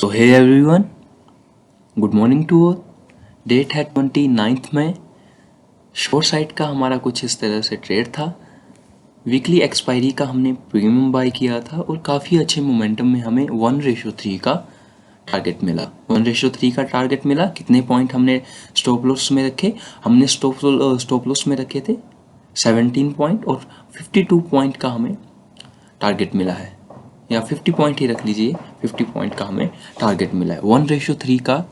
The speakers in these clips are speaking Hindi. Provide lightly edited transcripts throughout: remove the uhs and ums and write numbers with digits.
So hey everyone, good morning to all. Date है 29 मई। शॉर्ट साइड का हमारा कुछ इस तरह से ट्रेड था। वीकली एक्सपायरी का हमने प्रीमियम बाय किया था और काफ़ी अच्छे मोमेंटम में हमें 1:3 का टारगेट मिला। 1:3 का टारगेट मिला। कितने पॉइंट हमने स्टॉप लॉस में रखे? हमने स्टॉप लॉस में रखे थे 17 पॉइंट और 52 पॉइंट का हमें टारगेट मिला है, या 50 पॉइंट ही रख लीजिए। 50 पॉइंट का हमें टारगेट मिला है। 1:3 का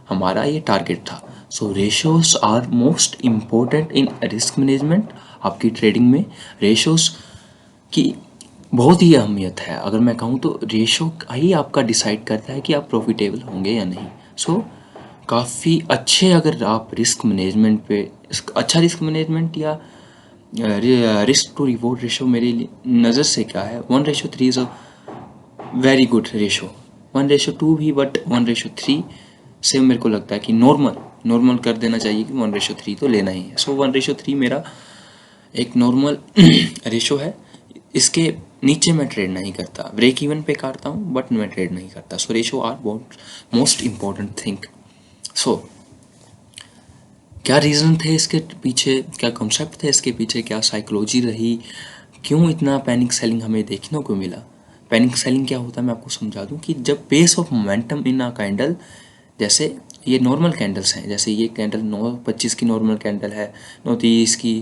हमारा ये टारगेट था। So ratios are most important in risk management. आपकी ट्रेडिंग में रेशियोज की बहुत ही अहमियत है। अगर मैं कहूँ तो रेशियो ही आपका डिसाइड करता है कि आप प्रॉफिटेबल होंगे या नहीं। सो काफ़ी अच्छे, अगर आप रिस्क मैनेजमेंट पे अच्छा रिस्क मैनेजमेंट या रिस्क टू रिवॉर्ड रेशो मेरी नज़र से क्या है, 1:3 is a very good ratio. 1:2 भी, बट 1:3 से मेरे को लगता है कि नॉर्मल कर देना चाहिए कि 1:3 तो लेना ही है। सो 1:3 मेरा एक नॉर्मल रेशो है। इसके नीचे मैं ट्रेड नहीं करता। ब्रेक इवन पे काटता हूँ बट मैं ट्रेड नहीं करता। सो रेशो आर बहुत मोस्ट इम्पॉर्टेंट थिंग। सो क्या रीज़न थे इसके पीछे, क्या कॉन्सेप्ट थे इसके पीछे, क्या साइकोलॉजी रही, क्यों इतना पैनिक सेलिंग हमें देखने को मिला? पैनिक सेलिंग क्या होता है मैं आपको समझा दूं कि जब pace of momentum in a candle, जैसे ये नॉर्मल कैंडल्स हैं, जैसे ये कैंडल 9:25 की नॉर्मल कैंडल है, 9:30 की,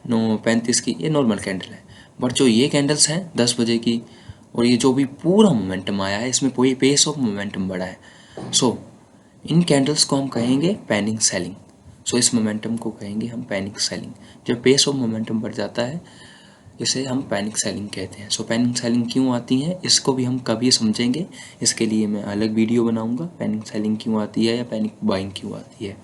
9:35 की, ये नॉर्मल कैंडल है। बट जो ये कैंडल्स हैं 10 बजे की, और ये जो भी पूरा मोमेंटम आया है, इसमें कोई पेस ऑफ मोमेंटम बढ़ा है। सो इन कैंडल्स को हम कहेंगे पैनिक सेलिंग। सो इस मोमेंटम को कहेंगे हम पैनिक सेलिंग। जब पेस ऑफ मोमेंटम बढ़ जाता है इसे हम पैनिक सेलिंग कहते हैं। सो पैनिक सेलिंग क्यों आती है इसको भी हम कभी समझेंगे। इसके लिए मैं अलग वीडियो बनाऊंगा, पैनिक सेलिंग क्यों आती है या पैनिक बाइंग क्यों आती है।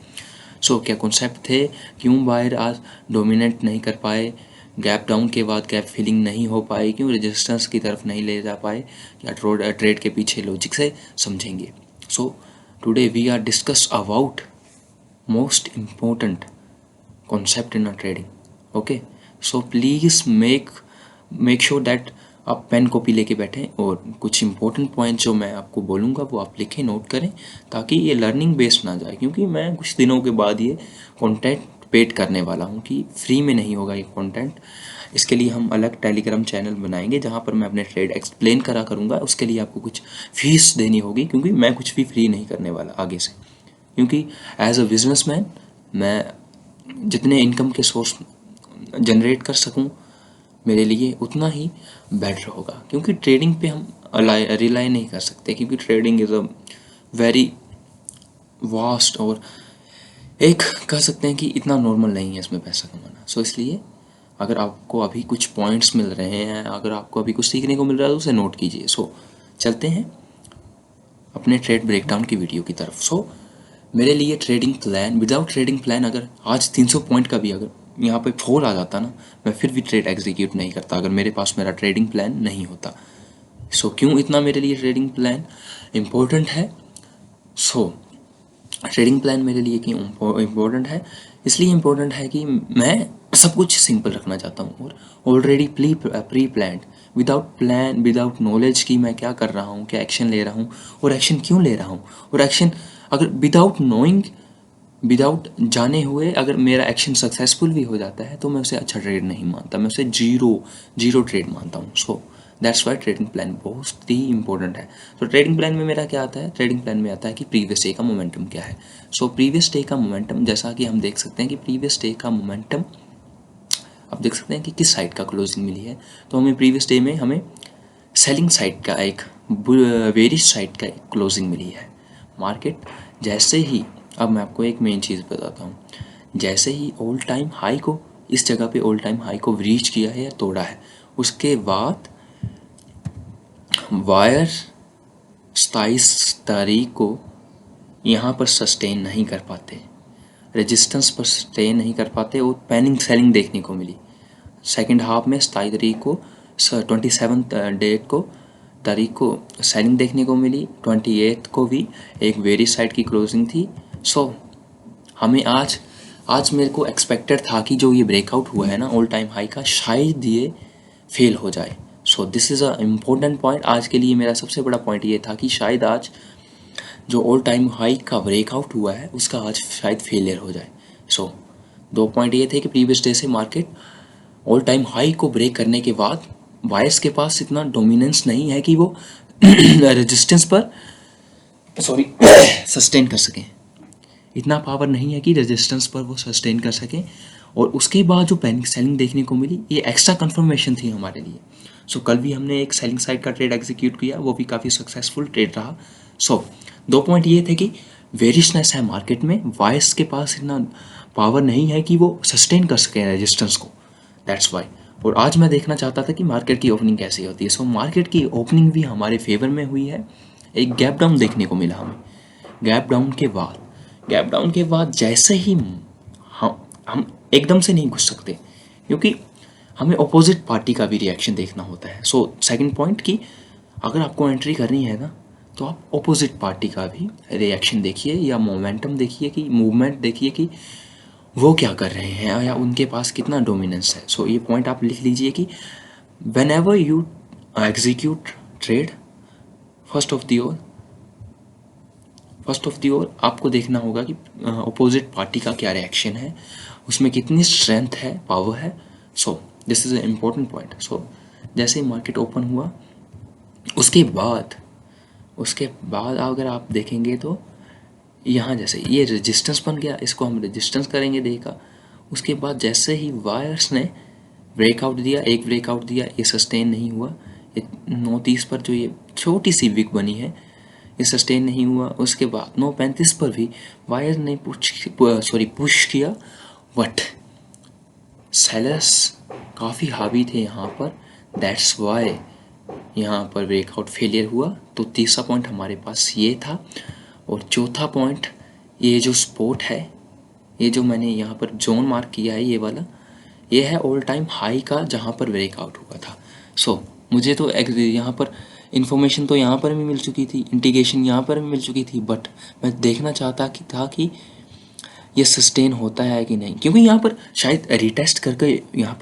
सो क्या कॉन्सेप्ट थे, क्यों बायर आज डोमिनेट नहीं कर पाए, गैप डाउन के बाद गैप फिलिंग नहीं हो पाई, क्यों रेजिस्टेंस की तरफ नहीं ले जा पाए, या ट्रेड के पीछे लॉजिक से समझेंगे। So today we are discuss about most important concept in a trading. Okay, so please make sure that आप पेन कॉपी लेके बैठें और कुछ इंपॉर्टेंट पॉइंट जो मैं आपको बोलूँगा वो आप लिखें, नोट करें, ताकि ये लर्निंग बेस्ड ना जाए। क्योंकि मैं कुछ दिनों के बाद ये कंटेंट पेड करने वाला हूँ कि फ्री में नहीं होगा ये कंटेंट। इसके लिए हम अलग टेलीग्राम चैनल बनाएंगे जहाँ पर मैं अपने ट्रेड एक्सप्लेन करा करूँगा। उसके लिए आपको कुछ फीस देनी होगी, क्योंकि मैं कुछ भी फ्री नहीं करने वाला आगे से। क्योंकि एज अ बिजनेसमैन मैं जितने इनकम के सोर्स जनरेट कर सकूं मेरे लिए उतना ही बेटर होगा। क्योंकि ट्रेडिंग पे हम रिलाई नहीं कर सकते, क्योंकि trading is a very vast, और एक कह सकते हैं कि इतना नॉर्मल नहीं है इसमें पैसा कमाना। सो इसलिए अगर आपको अभी कुछ पॉइंट्स मिल रहे हैं, अगर आपको अभी कुछ सीखने को मिल रहा है तो उसे नोट कीजिए। सो चलते हैं अपने ट्रेड ब्रेकडाउन की वीडियो की तरफ। सो मेरे लिए trading plan, without trading plan अगर आज 300 पॉइंट का भी अगर यहाँ पे फॉल आ जाता ना, मैं फिर भी ट्रेड एग्जीक्यूट नहीं करता अगर मेरे पास मेरा ट्रेडिंग प्लान नहीं होता। सो क्यों इतना मेरे लिए ट्रेडिंग प्लान इम्पोर्टेंट है? सो ट्रेडिंग प्लान मेरे लिए क्यों इम्पोर्टेंट है? इसलिए इम्पोर्टेंट है कि मैं सब कुछ सिंपल रखना चाहता हूँ और already pre planned, without plan, without knowledge कि मैं क्या कर रहा हूँ, क्या एक्शन ले रहा हूँ और एक्शन क्यों ले रहा हूँ, और एक्शन अगर विदाउट नोइंग, विदाउट जाने हुए अगर मेरा एक्शन सक्सेसफुल भी हो जाता है तो मैं उसे अच्छा ट्रेड नहीं मानता, मैं उसे जीरो ट्रेड मानता हूँ। So that's why trading plan बहुत ही इंपॉर्टेंट है। तो ट्रेडिंग प्लान में मेरा क्या आता है? ट्रेडिंग प्लान में आता है कि प्रीवियस डे का मोमेंटम क्या है। सो प्रीवियस डे का मोमेंटम, जैसा कि हम देख सकते हैं कि प्रीवियस डे का मोमेंटम आप देख सकते हैं कि किस साइड का क्लोजिंग मिली है। तो हमें प्रीवियस डे में हमें सेलिंग साइड का एक बेरिश साइड का एक क्लोजिंग मिली है। मार्केट जैसे ही, अब मैं आपको एक मेन चीज़ बताता हूँ, जैसे ही ऑल टाइम हाई को, इस जगह पे ऑल टाइम हाई को रीच किया है या तोड़ा है, उसके बाद वायर 27 तारीख को यहाँ पर सस्टेन नहीं कर पाते, रेजिस्टेंस पर सस्टेन नहीं कर पाते और पैनिक सेलिंग देखने को मिली। सेकंड हाफ में 27 तारीख को, 27 डेट को तारीख को सेलिंग देखने को मिली। 28 को भी एक वेरी साइड की क्लोजिंग थी। सो हमें आज मेरे को एक्सपेक्टेड था कि जो ये ब्रेकआउट हुआ है ना ऑल टाइम हाई का, शायद ये फेल हो जाए। सो this is a important point. आज के लिए मेरा सबसे बड़ा पॉइंट ये था कि शायद आज जो ऑल टाइम हाई का ब्रेकआउट हुआ है उसका आज शायद फेलियर हो जाए। सो 2 पॉइंट ये थे कि प्रीवियस डे से मार्केट ऑल टाइम हाई को ब्रेक करने के बाद बायर्स के पास इतना डोमिनेंस नहीं है कि वो रेजिस्टेंस पर सस्टेन कर सकें, इतना पावर नहीं है कि रेजिस्टेंस पर वो सस्टेन कर सकें। और उसके बाद जो पैनिक सेलिंग देखने को मिली ये एक्स्ट्रा कंफर्मेशन थी हमारे लिए। सो कल भी हमने एक सेलिंग साइड का ट्रेड एग्जीक्यूट किया, वो भी काफ़ी सक्सेसफुल ट्रेड रहा। सो 2 पॉइंट ये थे कि वेरिशनेस है मार्केट में, वाइस के पास इतना पावर नहीं है कि वो सस्टेन कर सके रेजिस्टेंस को, दैट्स वाई। और आज मैं देखना चाहता था कि मार्केट की ओपनिंग कैसी होती है। सो मार्केट की ओपनिंग भी हमारे फेवर में हुई है। एक गैप डाउन देखने को मिला हमें। गैप डाउन के बाद जैसे ही हम एकदम से नहीं घुस सकते, क्योंकि हमें अपोजिट पार्टी का भी रिएक्शन देखना होता है। सो सेकंड पॉइंट कि अगर आपको एंट्री करनी है ना, तो आप अपोजिट पार्टी का भी रिएक्शन देखिए या मोमेंटम देखिए, कि मूवमेंट देखिए कि वो क्या कर रहे हैं या उनके पास कितना डोमिनेंस है। सो ये पॉइंट आप लिख लीजिए कि when ever you execute trade, first of the all आपको देखना होगा कि अपोजिट पार्टी का क्या रिएक्शन है, उसमें कितनी स्ट्रेंथ है, पावर है। So this is a important point. So जैसे ही मार्केट ओपन हुआ उसके बाद अगर आप देखेंगे तो यहाँ जैसे ये रेजिस्टेंस बन गया, इसको हम रेजिस्टेंस करेंगे डे का। उसके बाद जैसे ही वायर्स ने ब्रेकआउट दिया, एक ब्रेकआउट दिया, ये सस्टेन नहीं हुआ। 9:30 पर जो ये छोटी सी विक बनी है ये सस्टेन नहीं हुआ। उसके बाद 9:35 पर भी वायर ने पुश किया, बट सेलर्स काफ़ी हावी थे यहाँ पर, दैट्स वाई यहाँ पर ब्रेकआउट फेलियर हुआ। तो तीसरा पॉइंट हमारे पास ये था। और चौथा पॉइंट, ये जो स्पॉट है, ये जो मैंने यहाँ पर जोन मार्क किया है ये वाला, ये है ऑल टाइम हाई का जहाँ पर ब्रेकआउट हुआ था। सो मुझे तो यहाँ पर इन्फॉर्मेशन तो यहाँ पर भी मिल चुकी थी, इंडिकेशन यहाँ पर भी मिल चुकी थी, बट मैं देखना चाहता था कि ये सस्टेन होता है कि नहीं, क्योंकि यहाँ पर शायद रिटेस्ट करके यहाँ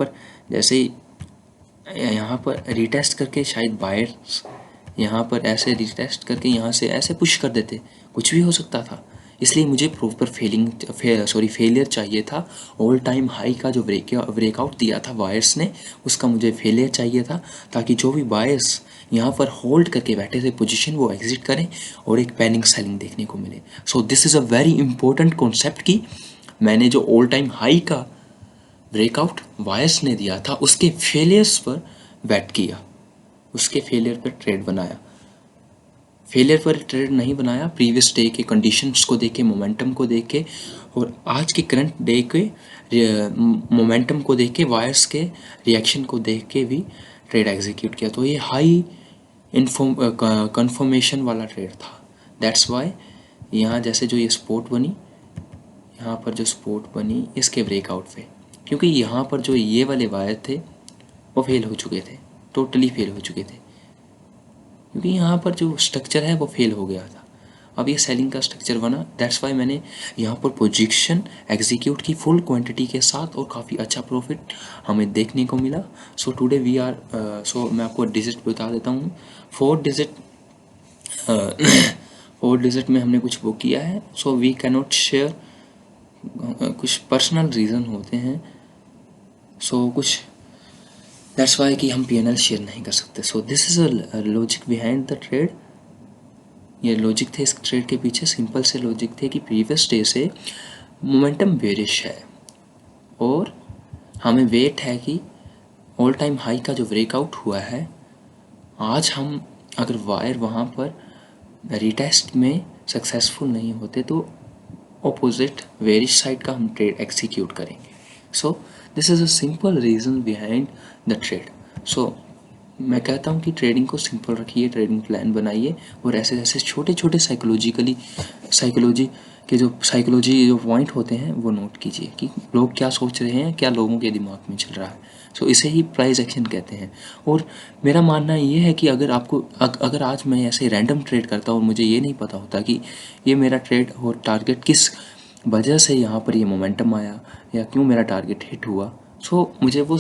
पर रिटेस्ट करके शायद बायर्स यहाँ पर ऐसे रिटेस्ट करके यहाँ से ऐसे पुश कर देते, कुछ भी हो सकता था। इसलिए मुझे प्रॉपर फेलियर चाहिए था। ऑल टाइम हाई का जो ब्रेकआउट दिया था वायर्स ने, उसका मुझे फेलियर चाहिए था, ताकि जो भी बायर्स यहाँ पर होल्ड करके बैठे थे पोजीशन, वो एग्जिट करें और एक पैनिक सेलिंग देखने को मिले। सो this is a very important concept कि मैंने जो ऑल टाइम हाई का ब्रेकआउट वायर्स ने दिया था उसके फेलियर्स पर बैट किया, उसके फेलियर पर ट्रेड बनाया। फेलियर पर ट्रेड नहीं बनाया, प्रीवियस डे के कंडीशंस को देख के, मोमेंटम को देख के और आज के करंट डे के मोमेंटम को देख के, वायर्स के रिएक्शन को देख के भी ट्रेड एग्जीक्यूट किया। तो ये हाई कंफर्मेशन वाला ट्रेड था। दैट्स वाई यहाँ जैसे जो ये स्पॉट बनी, यहाँ पर जो स्पॉट बनी इसके ब्रेकआउट पे, क्योंकि यहाँ पर जो ये वाले वायर थे वो फेल हो चुके थे, टोटली फेल हो चुके थे, क्योंकि यहाँ पर जो स्ट्रक्चर है वो फेल हो गया था। अब ये सेलिंग का स्ट्रक्चर बना, दैट्स वाई मैंने यहाँ पर पोजीशन एग्जीक्यूट की फुल क्वांटिटी के साथ और काफ़ी अच्छा प्रॉफिट हमें देखने को मिला। सो टुडे वी आर मैं आपको डिजिट बता देता हूँ। 4 डिजिट में हमने कुछ बुक किया है। So we can not share, कुछ पर्सनल रीज़न होते हैं, सो कुछ दैट्स वाई कि हम PNL शेयर नहीं कर सकते। सो this is a logic behind the trade. ये लॉजिक थे इस ट्रेड के पीछे, सिंपल से लॉजिक थे कि प्रीवियस डे से मोमेंटम बेरिश है और हमें वेट है कि ऑल टाइम हाई का जो ब्रेकआउट हुआ है, आज हम अगर वायर वहाँ पर रिटेस्ट में सक्सेसफुल नहीं होते तो ऑपोजिट वेरिश साइड का हम ट्रेड एग्जीक्यूट करेंगे। So this is a simple reason behind the trade. So मैं कहता हूँ कि ट्रेडिंग को सिंपल रखिए, ट्रेडिंग प्लान बनाइए और ऐसे ऐसे छोटे छोटे साइकोलॉजी जो पॉइंट होते हैं वो नोट कीजिए कि लोग क्या सोच रहे हैं, क्या लोगों के दिमाग में चल रहा है। सो इसे ही प्राइस एक्शन कहते हैं। और मेरा मानना ये है कि अगर आज मैं ऐसे रैंडम ट्रेड करता और मुझे ये नहीं पता होता कि ये मेरा ट्रेड और टारगेट किस वजह से यहाँ पर ये मोमेंटम आया या क्यों मेरा टारगेट हिट हुआ, सो मुझे वो